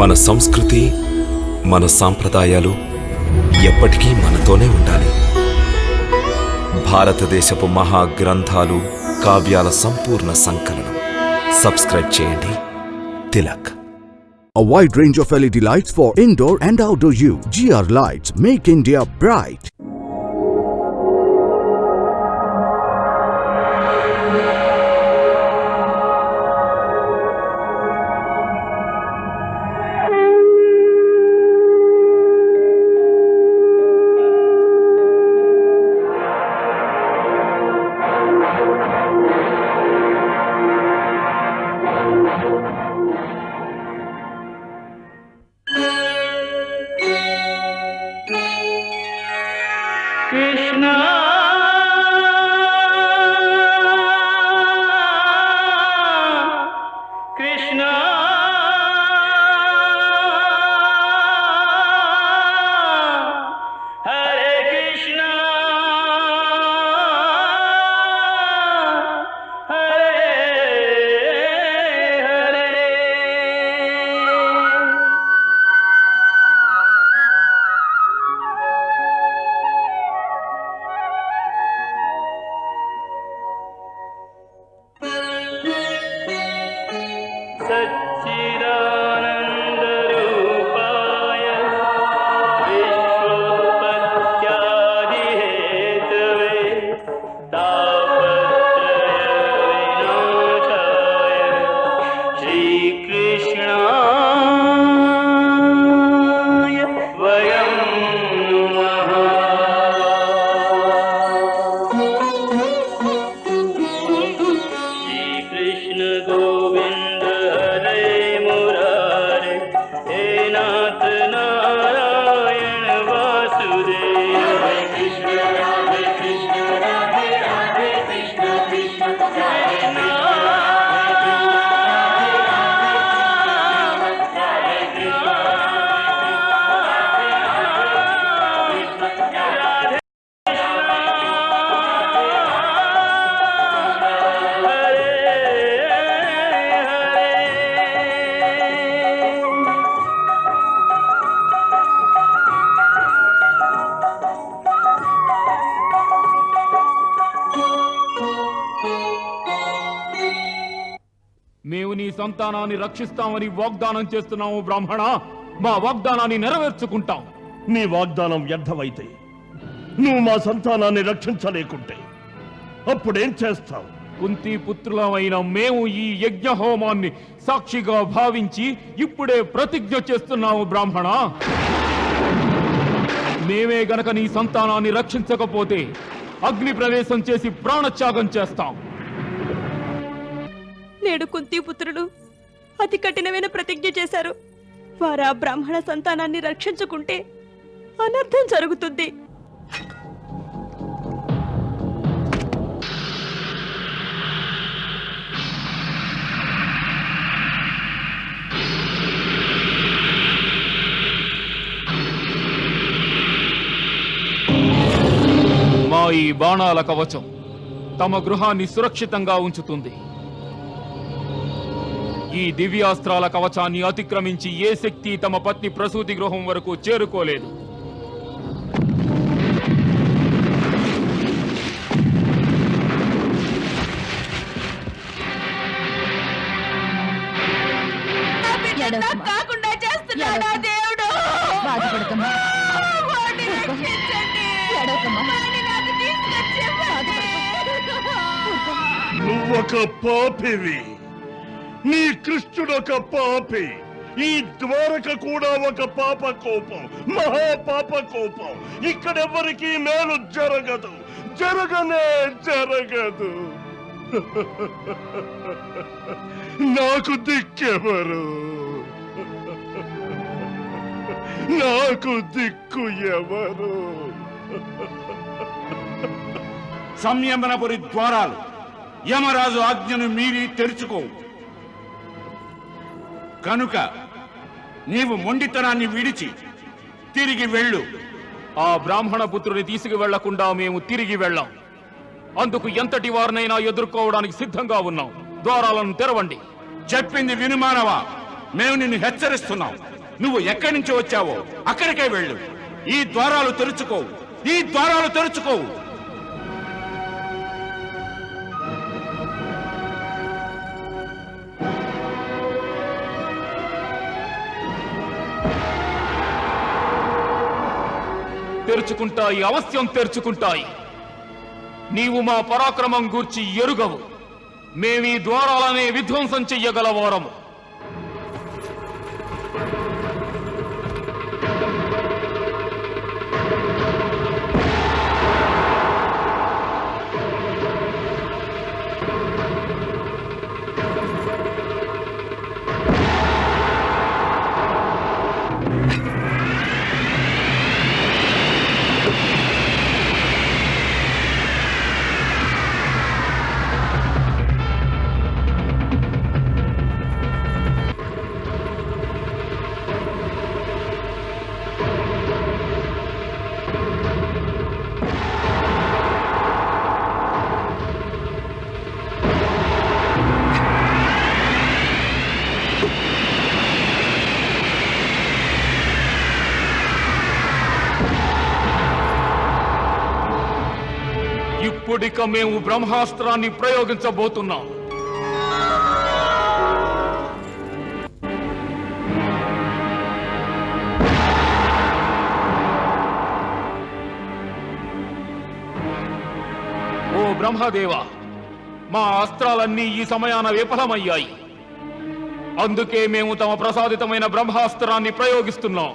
మన సంస్కృతి, మన సాంప్రదాయాలు ఎప్పటికీ మనతోనే ఉండాలి. భారతదేశపు మహా గ్రంథాలు, కావ్యాల సంపూర్ణ సంకలనం. సబ్స్క్రైబ్ చేయండి. Tilak. A wide range of LED lights for indoor and outdoor use. GR Lights make India bright. Krishna Krishna Hare Krishna Hare Hare सच्चिदानन्दरूपाय विश्वोत्पत्त्यादिहेतवे तापत्रयविनाशाय श्रीकृष्णाय वयं नमः। श्रीकृष्ण गोविन्द हरे मुरारे हे नाथ नारायण वासुदेव। हरे कृष्ण राधे राधे कृष्ण कृष्ण हरे మేము నీ సంతానాన్ని రక్షిస్తామని వాగ్దానం చేస్తున్నాము బ్రాహ్మణ. మా వాగ్దానాన్ని నెరవేర్చుకుంటాం. నీ వాగ్దానం వ్యర్థమైతే, నువ్వు మా సంతానాన్ని రక్షించలేకుంటే అప్పుడేం చేస్తావు? కుంతి పుత్రులమైన మేము ఈ యజ్ఞ హోమాన్ని సాక్షిగా భావించి ఇప్పుడే ప్రతిజ్ఞ చేస్తున్నాము బ్రాహ్మణ. మేమే గనక నీ సంతానాన్ని రక్షించకపోతే అగ్ని ప్రవేశం చేసి ప్రాణత్యాగం చేస్తాం. నేడు కుంతిపుత్రులు అతి కఠినమైన ప్రతిజ్ఞ చేశారు. వారా బ్రాహ్మణ సంతానాన్ని రక్షించుకుంటే అనర్థం జరుగుతుంది. మా ఈ బాణాల కవచం తమ గృహాన్ని సురక్షితంగా ఉంచుతుంది. ఈ దివ్యాస్త్రాల కవచాన్ని అతిక్రమించి ఏ శక్తి తమ పత్ని ప్రసూతి గృహం వరకు చేరుకోలేదు. కాకుండా చేస్తున్నాడా దేవుడు? బాధపడకమ్మా. వాడిని రక్షించండి. వాడిని నాకు తీసుకొచ్చి నువ్వొక పాపివి. నీ కృష్ణుడొక పాపి. ఈ ద్వారక కూడా ఒక పాప కోపం, మహాపాప కోపం. ఇక్కడెవ్వరికీ మేలు జరగదు, జరగనే జరగదు. నాకు దిక్కెవరు? నాకు దిక్కు ఎవరు? సంయమనపురి ద్వారాలు యమరాజు ఆజ్ఞను మీరి తెరుచుకో. కనుక నీవు మొండితనాన్ని విడిచి తిరిగి వెళ్ళు. ఆ బ్రాహ్మణ పుత్రుని తీసుకు వెళ్లకుండా మేము తిరిగి వెళ్ళాం. అందుకు ఎంతటి వారినైనా ఎదుర్కోవడానికి సిద్ధంగా ఉన్నాం. ద్వారాలను తెరవండి. చెప్పింది వినుమానవా? మేము నిన్ను హెచ్చరిస్తున్నాం. నువ్వు ఎక్కడి నుంచి వచ్చావో అక్కడికే వెళ్ళు. ఈ ద్వారాలు తెరుచుకోవు, ఈ ద్వారాలు తెరుచుకోవు. తెరుచుకుంటాయి, అవశ్యం తెరుచుకుంటాయి. నీవు మా పరాక్రమం గూర్చి ఎరుగవు. మేమీ ద్వారాలనే విధ్వంసం చెయ్యగలవారము. ఇప్పుడిక మేము బ్రహ్మాస్త్రాన్ని ప్రయోగించబోతున్నాం. ఓ బ్రహ్మదేవ, మా అస్త్రాలన్నీ ఈ సమయాన విఫలమయ్యాయి. అందుకే మేము తమ ప్రసాదితమైన బ్రహ్మాస్త్రాన్ని ప్రయోగిస్తున్నాం.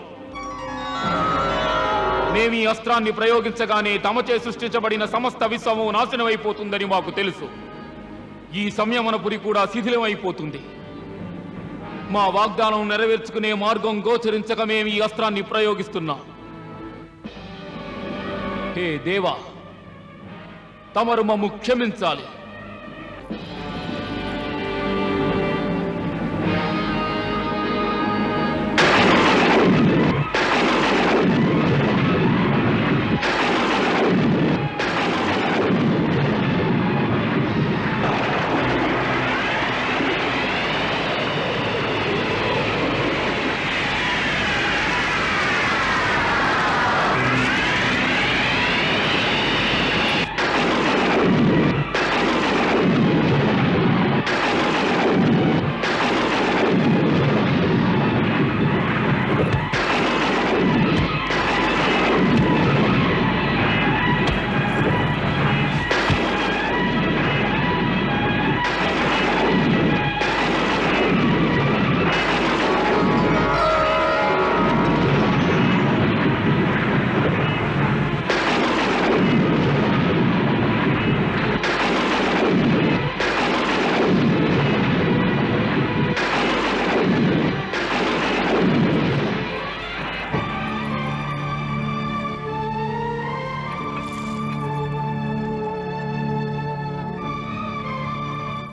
మేము ఈ అస్త్రాన్ని ప్రయోగించగానే తమచే సృష్టించబడిన సమస్త విశ్వము నాశనమైపోతుందని మాకు తెలుసు. ఈ సంయమనపురి కూడా శిథిలమైపోతుంది. మా వాగ్దానం నెరవేర్చుకునే మార్గం గోచరించక మేము ఈ అస్త్రాన్ని ప్రయోగిస్తున్నాం. హే దేవా, తమరు మమ్ము క్షమించాలి.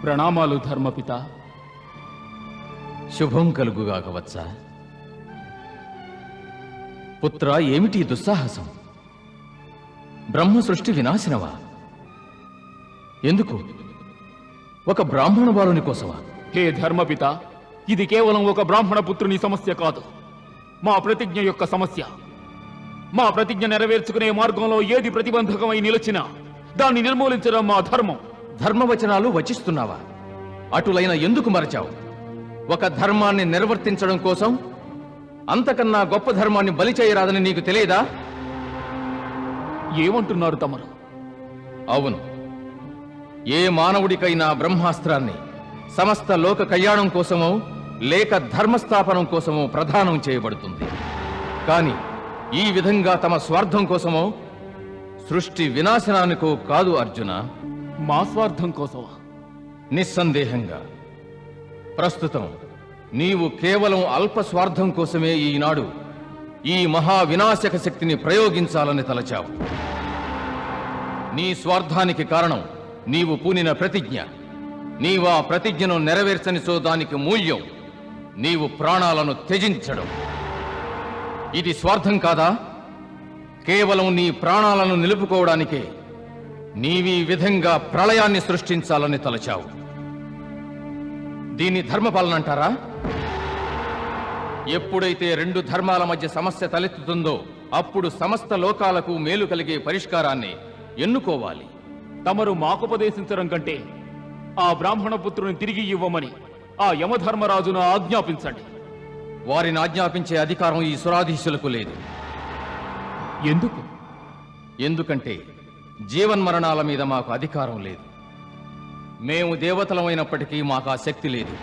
ప్రణామాలు ధర్మపిత. శుభం కలుగుగాక వత్స. పుత్ర, ఏమిటి దుస్సాహసం? బ్రహ్మ సృష్టి వినాశనవా? ఎందుకు? ఒక బ్రాహ్మణ బాలుని కోసమా? హే ధర్మపిత, ఇది కేవలం ఒక బ్రాహ్మణ పుత్రుని సమస్య కాదు, మా ప్రతిజ్ఞ యొక్క సమస్య. మా ప్రతిజ్ఞ నెరవేర్చుకునే మార్గంలో ఏది ప్రతిబంధకమై నిలిచినా దాన్ని నిర్మూలించడం మా ధర్మం. ధర్మవచనాలు వచిస్తున్నావా? అటులైన ఎందుకు మరచావు? ఒక ధర్మాన్ని నిర్వర్తించడం కోసం అంతకన్నా గొప్ప ధర్మాన్ని బలి చేయరాదని నీకు తెలియదా? ఏమంటున్నారు తమరు? అవును, ఏ మానవుడికైనా బ్రహ్మాస్త్రాన్ని సమస్త లోక కళ్యాణం కోసమో లేక ధర్మస్థాపనం కోసమో ప్రదానం చేయబడుతుంది. కాని ఈ విధంగా తమ స్వార్థం కోసమో సృష్టి వినాశనానికో కాదు అర్జున. మా స్వార్థం కోసమా? నిస్సందేహంగా ప్రస్తుతం నీవు కేవలం అల్ప స్వార్థం కోసమే ఈనాడు ఈ మహా వినాశక శక్తిని ప్రయోగించాలని తలచావు. నీ స్వార్థానికి కారణం నీవు పూనిన ప్రతిజ్ఞ. నీవా ప్రతిజ్ఞను నెరవేర్చనిచో దానికి మూల్యం నీవు ప్రాణాలను త్యజించడం. ఇది స్వార్థం కాదా? కేవలం నీ ప్రాణాలను నిలుపుకోవడానికే నీవీ విధంగా ప్రళయాన్ని సృష్టించాలని తలచావు. దీన్ని ధర్మపాలన అంటారా? ఎప్పుడైతే రెండు ధర్మాల మధ్య సమస్య తలెత్తుతుందో అప్పుడు సమస్త లోకాలకు మేలు కలిగే పరిష్కారాన్ని ఎన్నుకోవాలి. తమరు మాకుపదేశించడం కంటే ఆ బ్రాహ్మణ పుత్రుని తిరిగి ఇవ్వమని ఆ యమధర్మరాజును ఆజ్ఞాపించండి. వారిని ఆజ్ఞాపించే అధికారం ఈ సురాధీశులకు లేదు. ఎందుకు? ఎందుకంటే జీవన్మరణాల మీద మాకు అధికారం లేదు. మేము దేవతలమైనప్పటికీ మాకు ఆ శక్తి లేదు.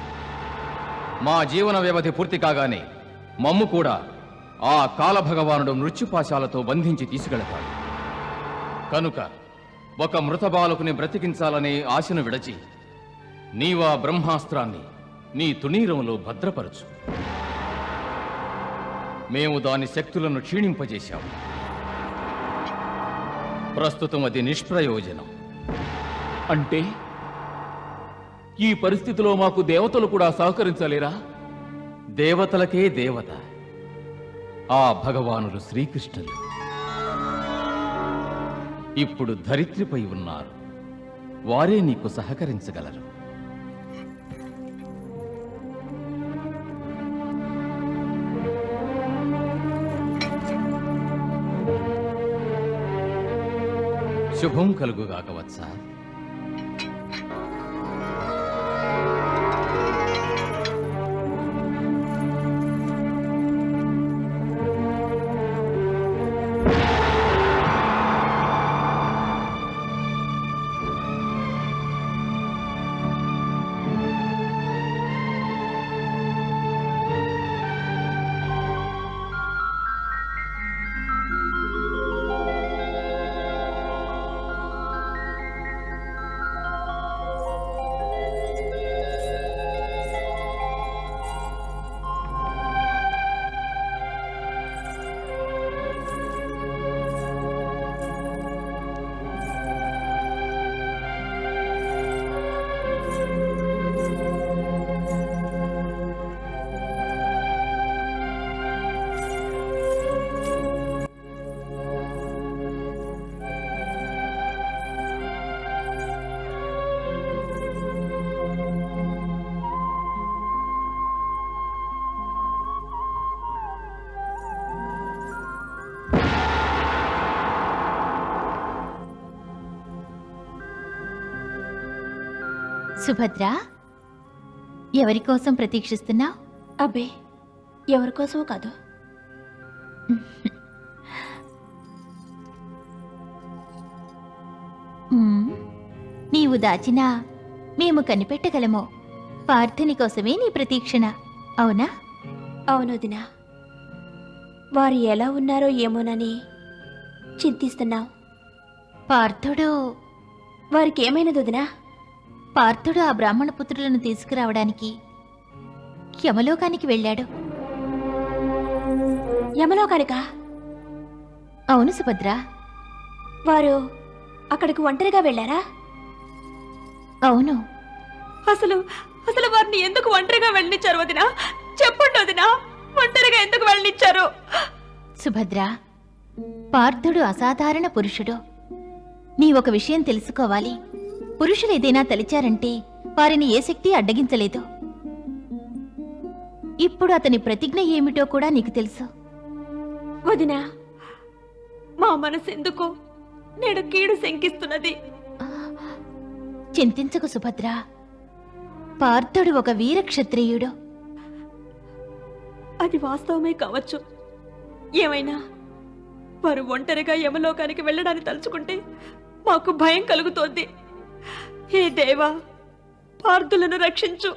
మా జీవన వ్యవధి పూర్తి కాగానే మమ్ము కూడా ఆ కాలభగవానుడు మృత్యుపాశాలతో బంధించి తీసుకెళతాడు. కనుక ఒక మృత బాలకుని బ్రతికించాలనే ఆశను విడచి నీవా బ్రహ్మాస్త్రాన్ని నీ తుణీరంలో భద్రపరచు. మేము దాని శక్తులను క్షీణింపజేశాము. ప్రస్తుతం అది నిష్ప్రయోజనం. అంటే ఈ పరిస్థితిలో మాకు దేవతలు కూడా సహకరించలేరా? దేవతలకే దేవత ఆ భగవానుడు శ్రీకృష్ణుడు. ఇప్పుడు ధరిత్రిపై ఉన్నారు. వారే నీకు సహకరించగలరు. శుభం కలుగుగాక వత్సా. సుభద్ర, ఎవరి కోసం ప్రతీక్షిస్తున్నావు? అబ్బే, ఎవరికోసమో కాదు. నీవు దాచినా మేము కనిపెట్టగలమో. పార్థుని కోసమే నీ ప్రతీక్షణ, అవునా? అవును వదినా. వారు ఎలా ఉన్నారో ఏమోనని చింతిస్తున్నావు. పార్థుడు వారికి ఏమైనది వదినా? పార్థుడు ఆ బ్రాహ్మణ పుత్రులను తీసుకురావడానికి యమలోకానికి వెళ్ళాడు. యమలోకానికా? అవును సుభద్ర. వారు అక్కడికి ఒంటరిగా వెళ్ళారా? అవును. అసలు అసలు వారిని ఎందుకు ఒంటరిగా వెళ్ళనిచ్చారు వదినా? చెప్పండి వదినా, ఒంటరిగా ఎందుకు వెళ్ళనిచ్చారు? సుభద్ర, పార్థుడు అసాధారణ పురుషుడు. నీ ఒక విషయం తెలుసుకోవాలి. పురుషులు ఏదైనా తలిచారంటే వారిని ఏ శక్తి అడ్డగించలేదు. ఇప్పుడు అతని ప్రతిజ్ఞ ఏమిటో కూడా నీకు తెలుసు. వదినా, మా మనసు ఎందుకు నేడు కీడు శంకిస్తున్నది. చింతించకు సుభద్ర. పార్థుడు ఒక వీర క్షత్రియుడు. అది వాస్తవమే కావచ్చు. ఏమైనా వారు ఒంటరిగా యమలోకానికి వెళ్ళడానికి తలుచుకుంటే మాకు భయం కలుగుతోంది. హే దేవా, పార్థులను రక్షించు.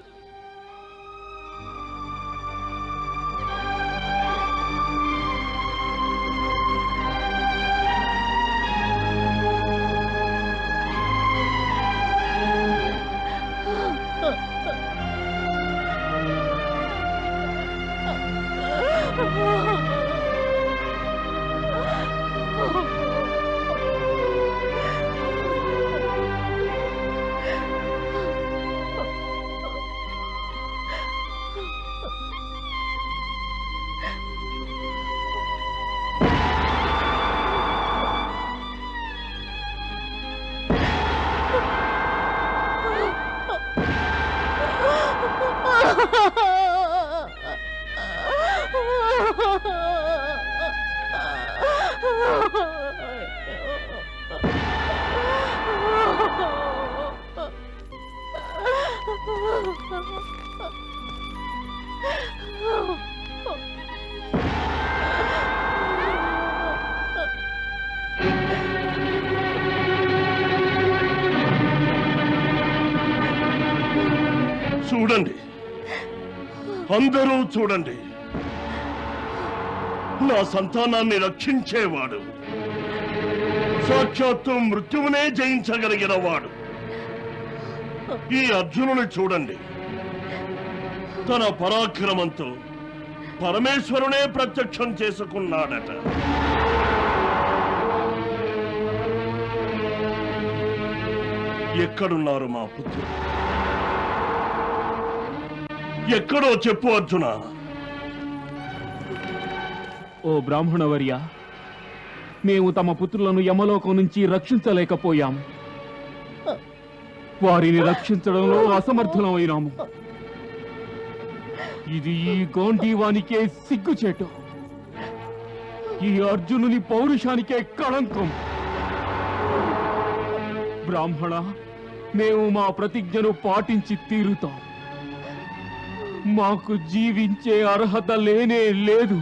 అందరూ చూడండి, నా సంతానాన్ని రక్షించేవాడు, సాక్షాత్తు మృత్యువునే జయించగలిగిన వాడు ఈ అర్జునుని చూడండి. తన పరాక్రమంతో పరమేశ్వరునే ప్రత్యక్షం చేసుకున్నాడట. ఎక్కడున్నారు మా పుత్రుడు? ఎక్కడో చెప్పు అర్జున. ఓ బ్రాహ్మణవర్య, మేము తమ పుత్రులను యమలోకం నుంచి రక్షించలేకపోయాము. వారిని రక్షించడంలో అసమర్థులమైనాము. ఇది ఈ గాంధీవానికే సిగ్గుచేటు, ఈ అర్జునుని పౌరుషానికే కళంకం. బ్రాహ్మణ, మేము మా ప్రతిజ్ఞను పాటించి తీరుతాం. మాకు జీవించే అర్హత లేనే లేదు.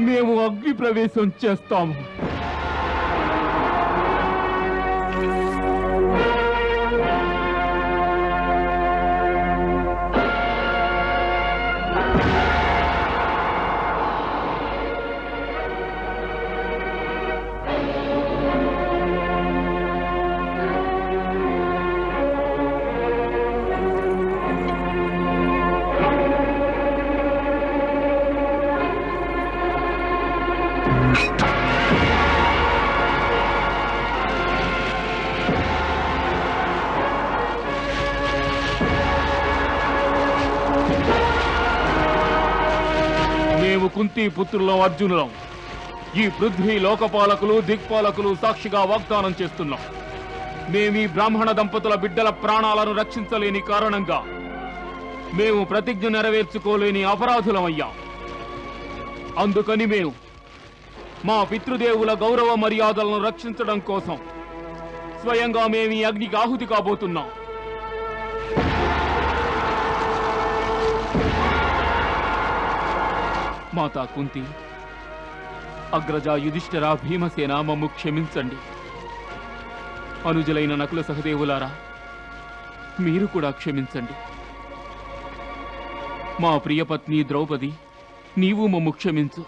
మేము అగ్ని ప్రవేశం చేస్తాము. మేము కుంతి పుత్రులం అర్జునులం. ఈ పృథ్వీ లోకపాలకులు దిక్పాలకులు సాక్షిగా వాగ్దానం చేస్తున్నాం. మేమీ బ్రాహ్మణ దంపతుల బిడ్డల ప్రాణాలను రక్షించలేని కారణంగా మేము ప్రతిజ్ఞ నెరవేర్చుకోలేని అపరాధులమయ్యాం. అందుకని మేము మా పితృదేవుల గౌరవ మర్యాదలను రక్షించడం కోసం స్వయంగా మేము ఈ అగ్నికి ఆహుతి కాబోతున్నాం. మాతా కుంతి, అగ్రజ యుధిష్ఠిర, భీమసేన, మమ్ము క్షమించండి. అనుజులైన నకుల సహదేవులారా, మీరు కూడా క్షమించండి. మా ప్రియపత్ని ద్రౌపది, నీవు మమ్ము క్షమించు.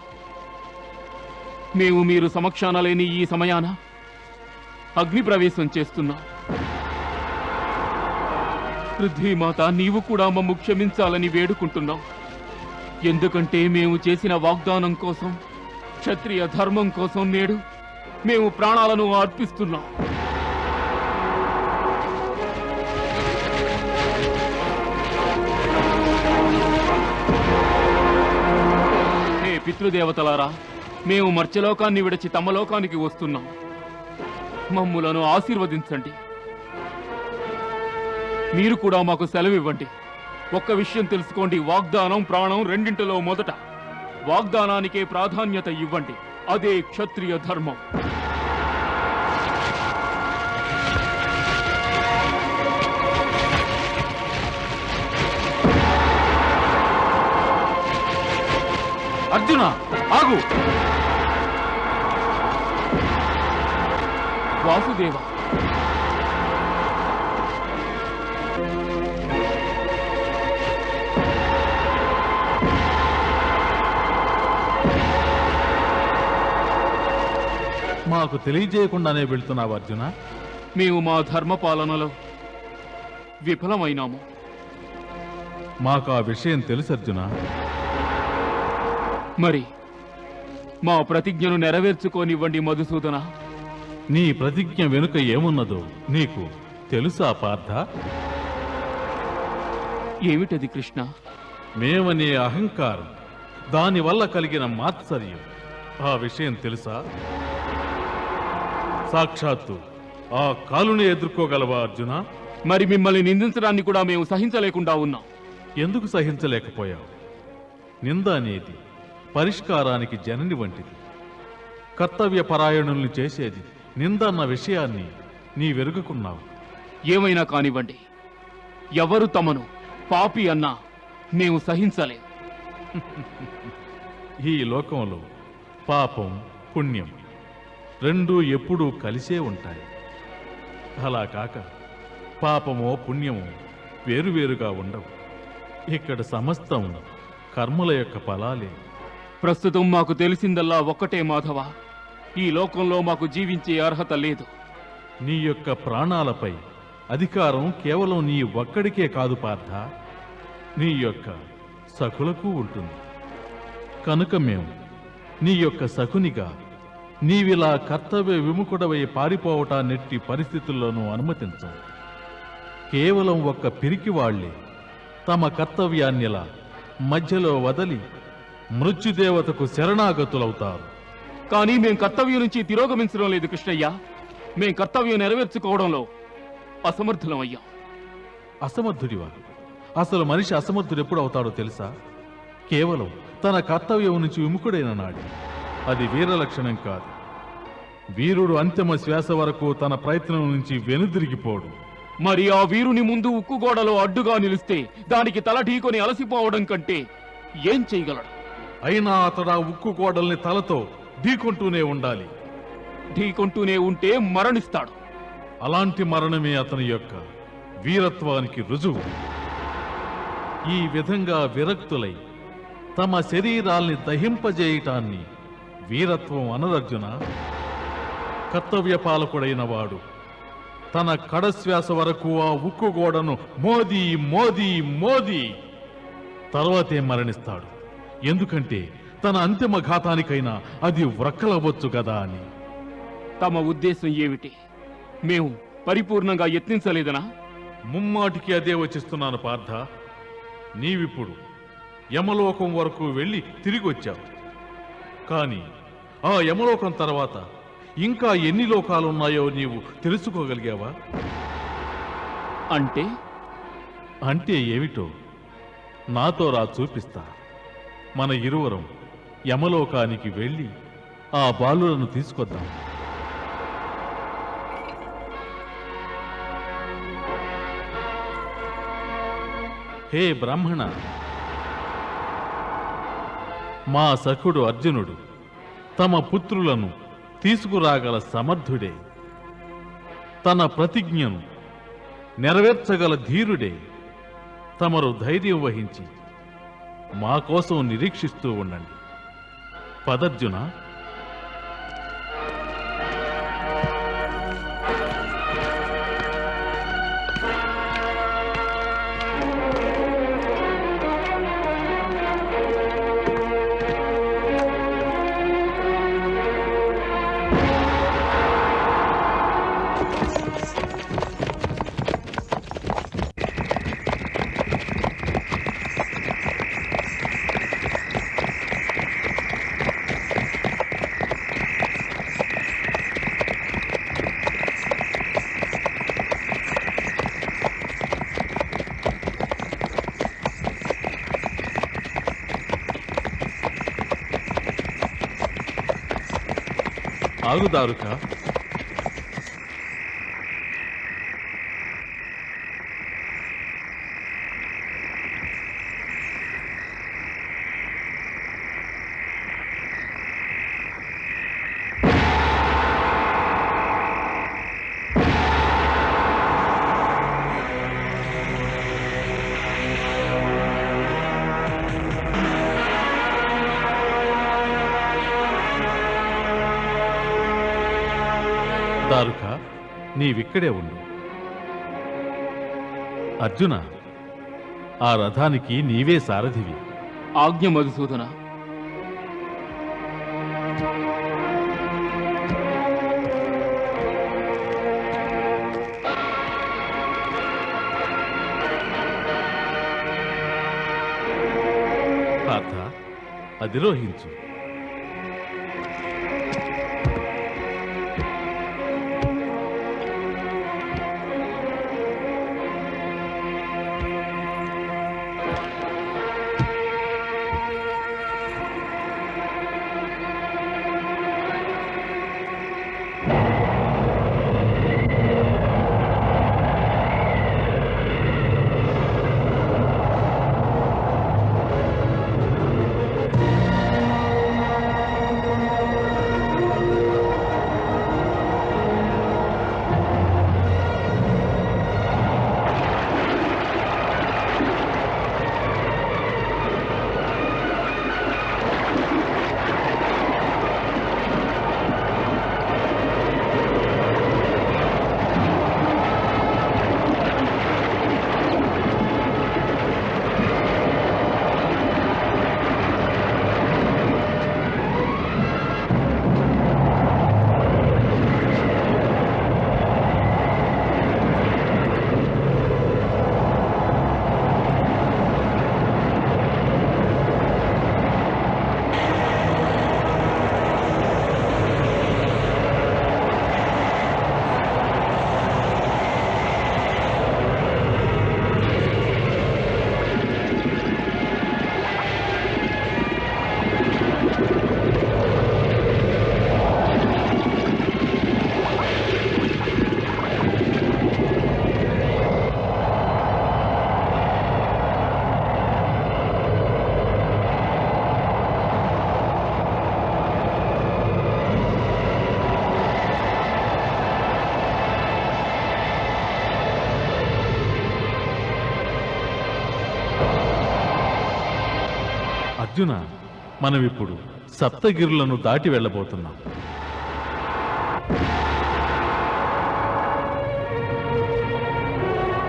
మేము మీరు సమక్షాన లేని ఈ సమయాన అగ్ని ప్రవేశం చేస్తున్నాం. పృథ్వీమాత, నీవు కూడా మమ్ము క్షమించాలని వేడుకుంటున్నాం. ఎందుకంటే మేము చేసిన వాగ్దానం కోసం, క్షత్రియ ధర్మం కోసం నేడు మేము ప్రాణాలను అర్పిస్తున్నాం. హే పితృదేవతలారా, మేము మర్త్యలోకాన్ని విడిచి తమ లోకానికి వస్తున్నాం. మమ్ములను ఆశీర్వదించండి. మీరు కూడా మాకు సెలవివ్వండి. ఒక్క విషయం తెలుసుకోండి, వాగ్దానం ప్రాణం రెండింటిలో మొదట వాగ్దానానికే ప్రాధాన్యత ఇవ్వండి. అదే క్షత్రియ ధర్మం. అర్జున, ఆగు! వాసుదేవ, మాకు తెలియజేయకుండానే వెళ్తున్నావు అర్జున. మేము మా ధర్మ పాలనలో విఫలమైనాము. మాకు ఆ విషయం తెలుసు అర్జున. మరి మా ప్రతిజ్ఞను నెరవేర్చుకోనివ్వండి మధుసూదన. నీ ప్రతిజ్ఞ వెనుక ఏమున్నదో నీకు తెలుసా పార్థ? ఏమిటది కృష్ణ? మేమనే అహంకారం, దానివల్ల కలిగిన మాత్సర్యం, ఆ విషయం తెలుసా? సాక్షాత్తు ఆ కాలుని ఎదుర్కోగలవా అర్జున? మరి మిమ్మల్ని నిందించడాన్ని కూడా మేము సహించలేకుండా ఉన్నాం. ఎందుకు సహించలేకపోయావు? నింద అనేది పరిష్కారానికి జనని వంటిది. కర్తవ్య పరాయణుల్ని చేసేది నిందన్న విషయాన్ని నీ వెరుగుకున్నావు. ఏమైనా కానివ్వండి, ఎవరు తమను పాపి అన్నా మేము సహించలేం. ఈ లోకంలో పాపం పుణ్యం రెండూ ఎప్పుడూ కలిసే ఉంటాయి. అలా కాక పాపమో పుణ్యమో వేరువేరుగా ఉండవు. ఇక్కడ సమస్తం కర్మల యొక్క ఫలాలే. ప్రస్తుతం మాకు తెలిసిందల్లా ఒక్కటే మాధవ, ఈ లోకంలో మాకు జీవించే అర్హత లేదు. నీ యొక్క ప్రాణాలపై అధికారం కేవలం నీ ఒక్కడికే కాదు పార్థ, నీ యొక్క సఖులకు ఉంటుంది. కనుక మేము నీ యొక్క సఖునిగా నీవిలా కర్తవ్య విముఖుడవై పారిపోవటాన్నెట్టి పరిస్థితుల్లోనూ అనుమతించం. కేవలం ఒక్క పిరికి వాళ్లే తమ కర్తవ్యాన్నిలా మధ్యలో వదలి మృత్యుదేవతకు శరణాగతులవుతారు. కానీ మేం కర్తవ్యం నుంచి తిరోగమించడం లేదు కృష్ణయ్య. మేం కర్తవ్యం నెరవేర్చుకోవడంలో అసమర్థులమయ్యాం. అసమర్థుడివా? అసలు మనిషి అసమర్థుడు ఎప్పుడు అవుతాడో తెలుసా? కేవలం తన కర్తవ్యం నుంచి విముఖుడైన నాడు. అది వీర లక్షణం కాదు. వీరుడు అంతిమ శ్వాస వరకు తన ప్రయత్నం నుంచి వెనుదిరిగిపోడు. మరి ఆ వీరుని ముందు ఉక్కుగోడలో అడ్డుగా నిలిస్తే దానికి తల ఢీకొని అలసిపోవడం కంటే ఏం చేయగలడు? అయినా అతడు ఆ ఉక్కు గోడల్ని తలతో ఢీకొంటూనే ఉండాలి. ఢీకొంటూనే ఉంటే మరణిస్తాడు. అలాంటి మరణమే అతని యొక్క వీరత్వానికి రుజువు. ఈ విధంగా విరక్తులై తమ శరీరాల్ని దహింపజేయటాన్ని వీరత్వం అనరర్జున. కర్తవ్య పాలకుడైన వాడు తన కడశ్వాస వరకు ఆ ఉక్కు గోడను మోదీ మోదీ మోదీ తర్వాతే మరణిస్తాడు. ఎందుకంటే తన అంతిమ ఘాతానికైనా అది వ్రక్కలవచ్చు కదా అని. తమ ఉద్దేశం ఏమిటి? మేము పరిపూర్ణంగా యత్నించలేదనా? ముమ్మాటికి అదే వచిస్తున్నాను పార్థ. నీవిప్పుడు యమలోకం వరకు వెళ్ళి తిరిగి వచ్చావు. కానీ ఆ యమలోకం తర్వాత ఇంకా ఎన్ని లోకాలున్నాయో నీవు తెలుసుకోగలిగావా? అంటే ఏమిటో నాతో రా, చూపిస్తా. మన ఇరువురం యమలోకానికి వెళ్ళి ఆ బాలులను తీసుకొద్దాం. హే బ్రాహ్మణ, మా సఖుడు అర్జునుడు తమ పుత్రులను తీసుకురాగల సమర్థుడే. తన ప్రతిజ్ఞను నెరవేర్చగల ధీరుడే. తమరు ధైర్యం వహించి మా కోసం నిరీక్షిస్తూ ఉండండి. పదర్జున. ఆగుదారుక. దారుక, నీవిక్కడే ఉండు. అర్జున, ఆ రథానికి నీవే సారథివి. ఆజ్ఞ మధుసూదన. పార్థ, అధిరోహించు. అర్జున, మనమిప్పుడు సప్తగిరులను దాటి వెళ్ళబోతున్నాం.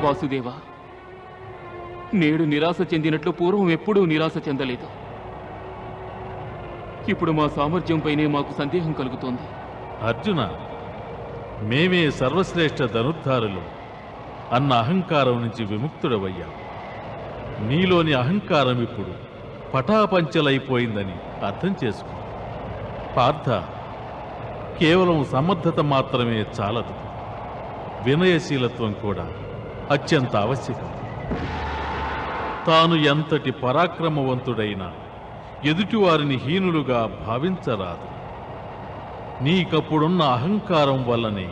వాసుదేవ, నేడు నిరాశ చెందినట్లు పూర్వం ఎప్పుడూ నిరాశ చెందలేదు. ఇప్పుడు మా సామర్థ్యంపైనే మాకు సందేహం కలుగుతోంది. అర్జున, మేమే సర్వశ్రేష్ఠ ధనుర్ధారులు అన్న అహంకారం నుంచి విముక్తుడవయ్యాం. నీలోని అహంకారం ఇప్పుడు పటాపంచలైపోయిందని అర్థం చేసుకో. పార్థ, కేవలం సమర్థత మాత్రమే చాలదు, వినయశీలత్వం కూడా అత్యంత ఆవశ్యకం. తాను ఎంతటి పరాక్రమవంతుడైనా ఎదుటివారిని హీనులుగా భావించరాదు. నీకప్పుడున్న అహంకారం వల్లనే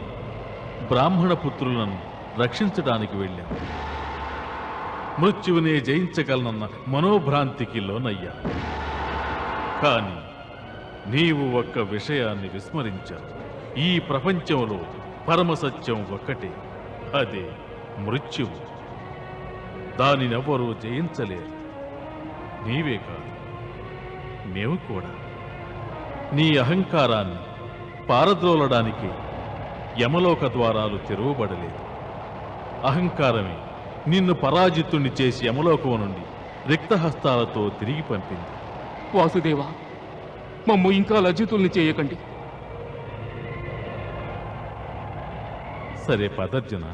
బ్రాహ్మణ పుత్రులను రక్షించడానికి వెళ్ళాం. మృత్యువునే జయించగలనన్న మనోభ్రాంతికి లోనయ్యా. కాని నీవు ఒక్క విషయాన్ని విస్మరించావు. ఈ ప్రపంచంలో పరమసత్యం ఒక్కటే, అదే మృత్యువు. దానినెవరూ జయించలేరు. నీవే కాదు, మేము కూడా. నీ అహంకారాన్ని పారద్రోలడానికి యమలోక ద్వారాలు తెరవబడలేదు. అహంకారమే నిన్ను పరాజితుణ్ణి చేసి యమలోకం నుండి రిక్తహస్తాలతో తిరిగి పంపింది. వాసుదేవ, మమ్ము ఇంకా లజ్జితుల్ని చేయకండి. సరే పదర్జున.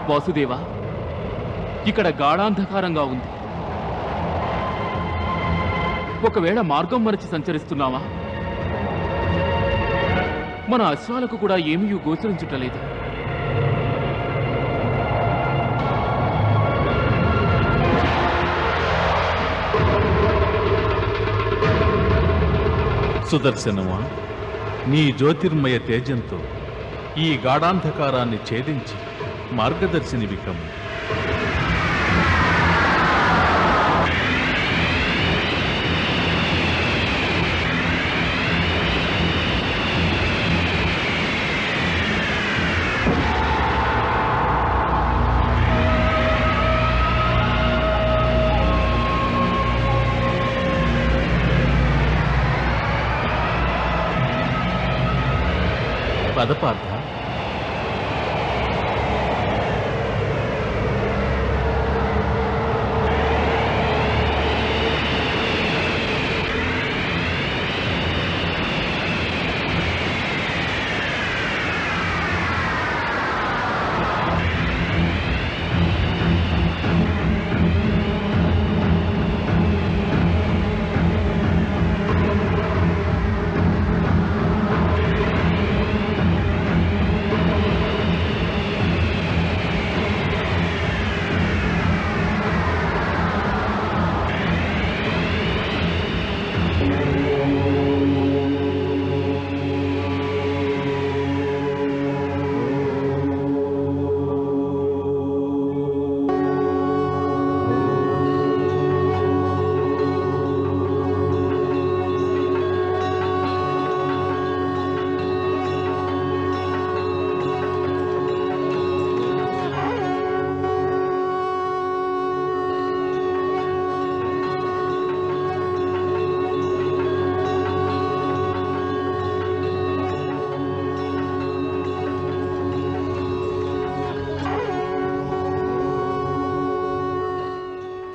వాసుదేవ, ఇక్కడ గాఢాంధకారంగా ఉంది. ఒకవేళ మార్గం మరచి సంచరిస్తున్నావా? మన అశ్వాలకు కూడా ఏమీ గోచరించుటలేదు. సుదర్శనమా, నీ జ్యోతిర్మయ తేజంతో ఈ గాఢాంధకారాన్ని ఛేదించి మార్గదర్శిని వికము. పదపార్థ,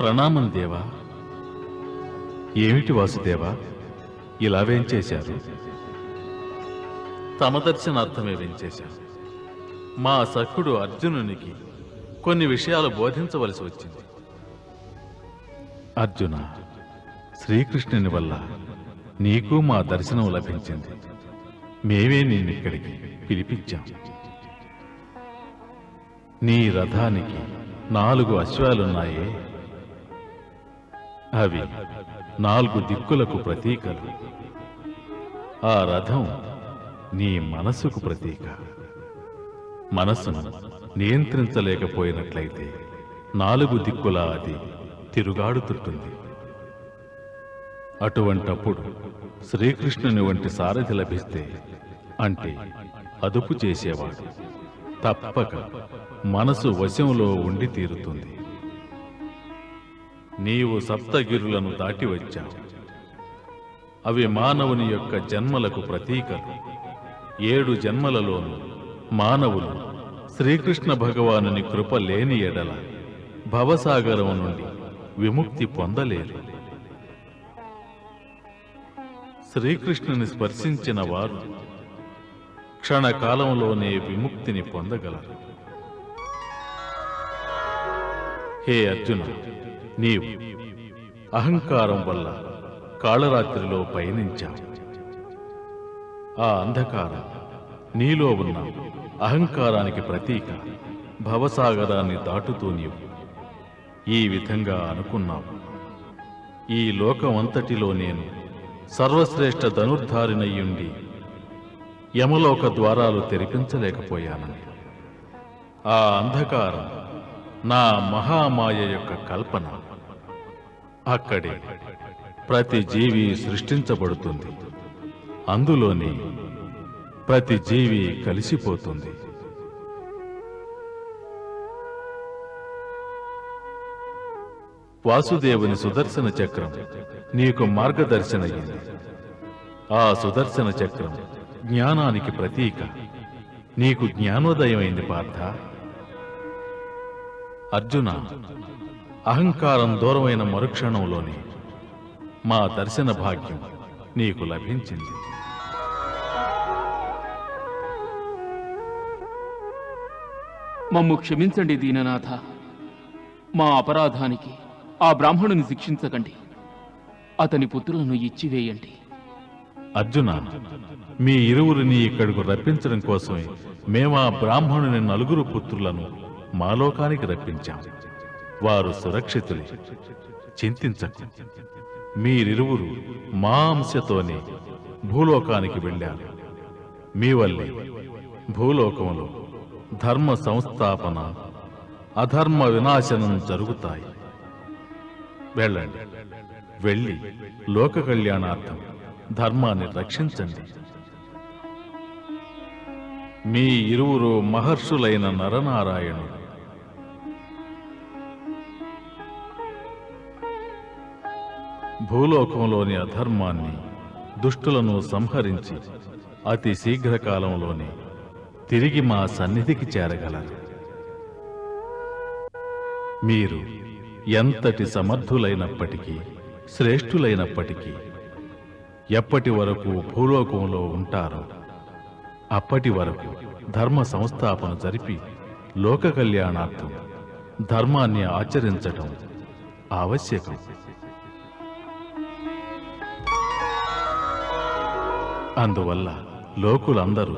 ప్రణామం దేవా. ఏమిటి వాసుదేవా, ఇలా వేంచేశారు? తమ దర్శనార్థమే వేంచేశారు. మా సఖుడు అర్జునునికి కొన్ని విషయాలు బోధించవలసి వచ్చింది. అర్జున, శ్రీకృష్ణుని వల్ల నీకు మా దర్శనం లభించింది. మేమే నిన్నిక్కడికి పిలిపించాం. నీ రథానికి 4 అశ్వాలున్నాయే, అవి 4 దిక్కులకు ప్రతీకలు. ఆ రథం నీ మనసుకు ప్రతీక. మనసును నియంత్రించలేకపోయినట్లయితే 4 దిక్కులా అది తిరుగాడుతుంటుంది. అటువంటప్పుడు శ్రీకృష్ణుని వంటి సారథి లభిస్తే, అంటే అదుపు చేసేవాడు, తప్పక మనసు వశంలో ఉండి తీరుతుంది. నీవు సప్తగిరులను దాటి వచ్చావు. అవి మానవుని యొక్క జన్మలకు ప్రతీకలు. 7 జన్మలలోనూ మానవులు శ్రీకృష్ణ భగవానుని కృప లేని ఎడల భవసాగరం నుండి విముక్తి పొందలేరు. శ్రీకృష్ణుని స్పర్శించిన వారు క్షణకాలంలోనే విముక్తిని పొందగలరు. హే అర్జున, నీవు అహంకారం వల్ల కాళరాత్రిలో పయనించావు. ఆ అంధకారం నీలో ఉన్న అహంకారానికి ప్రతీక. భవసాగరాన్ని దాటుతూ నీవు ఈ విధంగా అనుకున్నావు, ఈ లోకమంతటిలో నేను సర్వశ్రేష్ఠ ధనుర్ధారినయ్యుండి యమలోక ద్వారాలు తెరిపించలేకపోయానని. ఆ అంధకారం నా మహామాయ యొక్క కల్పన. అక్కడే ప్రతి జీవి సృష్టించబడుతుంది. అందులోనే ప్రతి జీవి కలిసిపోతుంది. వాసుదేవుని సుదర్శన చక్రం నీకు మార్గదర్శనయ్యింది. ఆ సుదర్శన చక్రం జ్ఞానానికి ప్రతీక. నీకు జ్ఞానోదయమైంది పార్థ. అర్జున, అహంకారం దూరమైన మరుక్షణంలోనే మా దర్శన భాగ్యం నీకు లభించింది. మమ్ము క్షమించండి దీననాథ. మా అపరాధానికి ఆ బ్రాహ్మణుని శిక్షించకండి. అతని పుత్రులను ఇచ్చివేయండి. అర్జున, మీ ఇరువురిని ఇక్కడకు రప్పించడం కోసమే మేము ఆ బ్రాహ్మణుని 4 పుత్రులను మా లోకానికి రప్పించాం. వారు సురక్షితులే, చింతించకు. మీరిరువురు మా అంశతోనే భూలోకానికి వెళ్ళారు. మీ వల్లే భూలోకంలో ధర్మ సంస్థాపన, అధర్మ వినాశనం జరుగుతాయి. వెళ్ళండి, వెళ్ళి లోక కళ్యాణార్థం ధర్మాన్ని రక్షించండి. మీ ఇరువురు మహర్షులైన నరనారాయణుడు. భూలోకంలోని అధర్మాన్ని, దుష్టులను సంహరించి అతి శీఘ్రకాలంలోనే తిరిగి మా సన్నిధికి చేరగలరు. మీరు ఎంతటి సమర్థులైనప్పటికీ, శ్రేష్ఠులైనప్పటికీ ఎప్పటి వరకు భూలోకంలో ఉంటారో అప్పటి వరకు ధర్మ సంస్థాపన జరిపి లోక కళ్యాణార్థం ధర్మాన్ని ఆచరించటం ఆవశ్యకం. అందువల్ల లోకులందరూ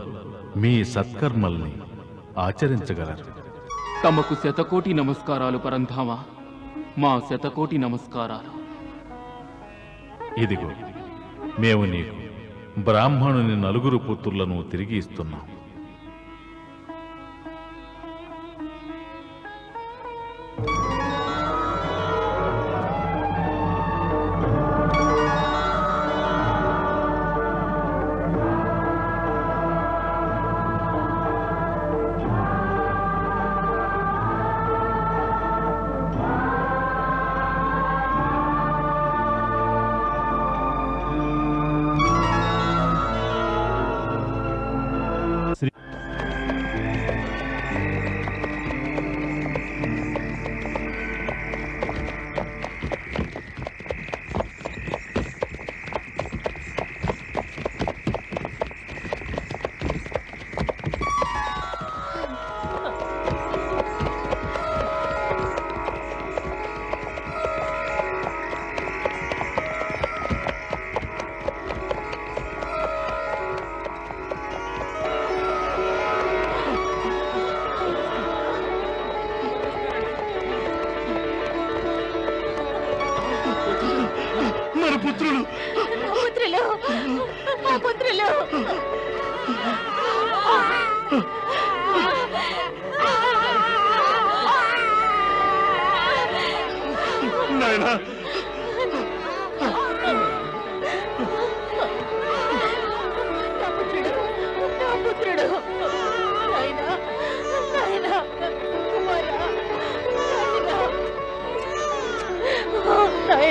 మీ సత్కర్మల్ని ఆచరించగలరు. తమకు శతకోటి నమస్కారాలు పరంధామ. మా శతకోటి నమస్కారాలు. ఇదిగో, మేము నీకు బ్రాహ్మణుని 4 పుత్రులను తిరిగి ఇస్తున్నాం.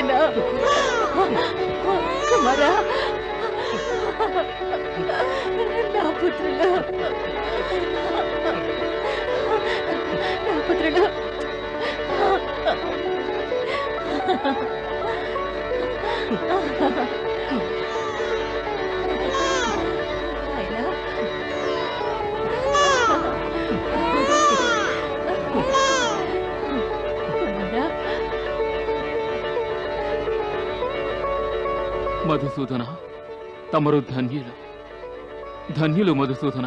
నాయనా కుమారా నా పుత్రుడా నా పుత్రుడా మధుసూదన తమరు ధన్యులు ధన్యులు మధుసూదన.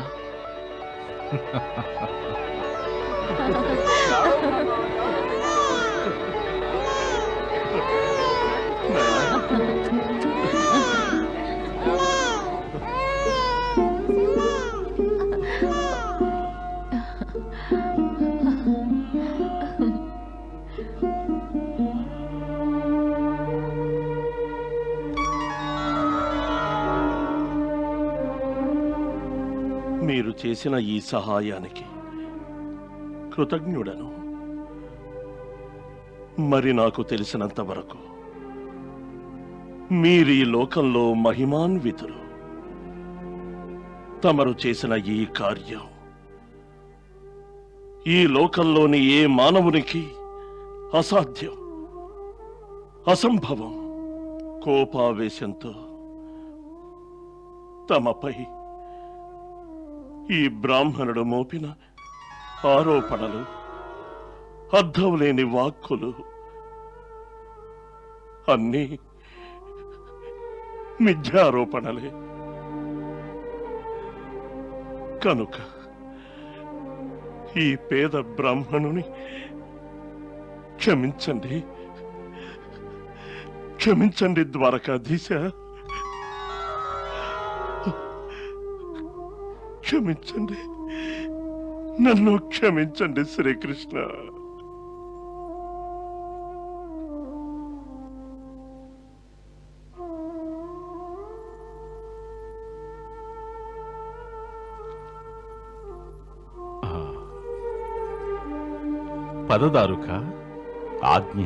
మీరు చేసిన ఈ సహాయానికి కృతజ్ఞుడను. మరి నాకు తెలిసినంత వరకు మీరీ లోకంలో మహిమాన్వితులు. తమరు చేసిన ఈ కార్యం ఈ లోకంలోని ఏ మానవునికి అసాధ్యం, అసంభవం. కోపావేశంతో తమపై ఈ బ్రాహ్మణుడు మోపిన ఆరోపణలు, అర్థం లేని వాక్కులు అన్నీ మిథ్యారోపణలే. కనుక ఈ పేద బ్రాహ్మణుని క్షమించండి, క్షమించండి ద్వారకాధీశ, క్షమించండి, నన్ను క్షమించండి శ్రీకృష్ణ. పదదారుక ఆజ్ఞ.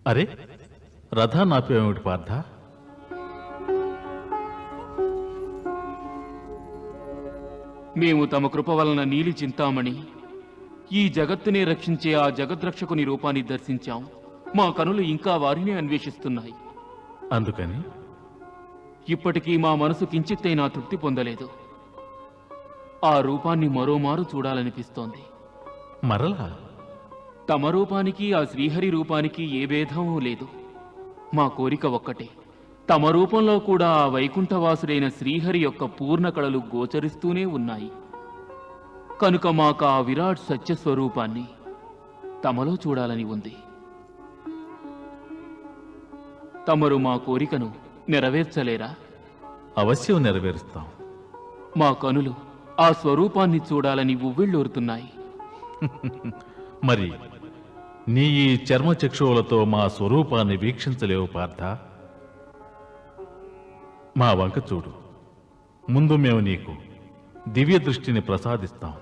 అరే రథాన్ని ఆపేమిటి పార్థ? మేము తమ కృప వలన నీలి చింతామణి, ఈ జగత్తునే రక్షించే ఆ జగద్రక్షకుని రూపాన్ని దర్శించాం. మా కనులు ఇంకా వారిని అన్వేషిస్తున్నాయి. అందుకని ఇప్పటికీ మా మనసు కించిత్తైనా తృప్తి పొందలేదు. ఆ రూపాన్ని మరోమారు చూడాలనిపిస్తోంది. మరలా తమ రూపానికి ఆ శ్రీహరి రూపానికి ఏ భేదమూ లేదు. మా కోరిక ఒక్కటే, తమ రూపంలో కూడా ఆ వైకుంఠవాసుడైన శ్రీహరి యొక్క పూర్ణ కళలు గోచరిస్తూనే ఉన్నాయి. కనుక మాకు ఆ విరాట్ సత్యస్వరూపాన్ని తమలో చూడాలని ఉంది. తమరు మా కోరికను నెరవేర్చలేరా? అవశ్యం నెరవేరుస్తాం. మా కనులు ఆ స్వరూపాన్ని చూడాలని ఉవ్విళ్ళూరుతున్నాయి. మరి నీ ఈ చర్మచక్షువులతో మా స్వరూపాన్ని వీక్షించలేవు పార్థ. మా వంక చూడు. ముందు మేము నీకు దివ్య దృష్టిని ప్రసాదిస్తాం.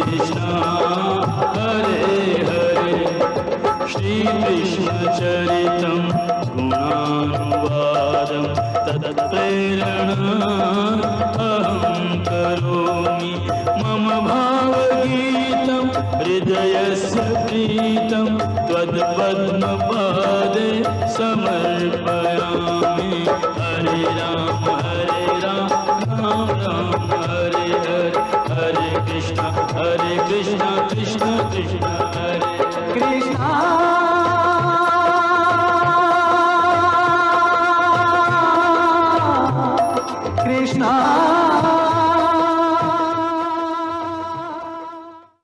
कृष्णा हरे हरे श्रीकृष्णचरितं गुणानुवादं तत्प्रेरणा अहं करोमि मम भावगीतं हृदयस्य प्रीतं त्वद्पद्मपादे समर्पयामि हरे राम राम राम हरे हरे हरे कृष्णा कृष्णा कृष्णा हरे कृष्णा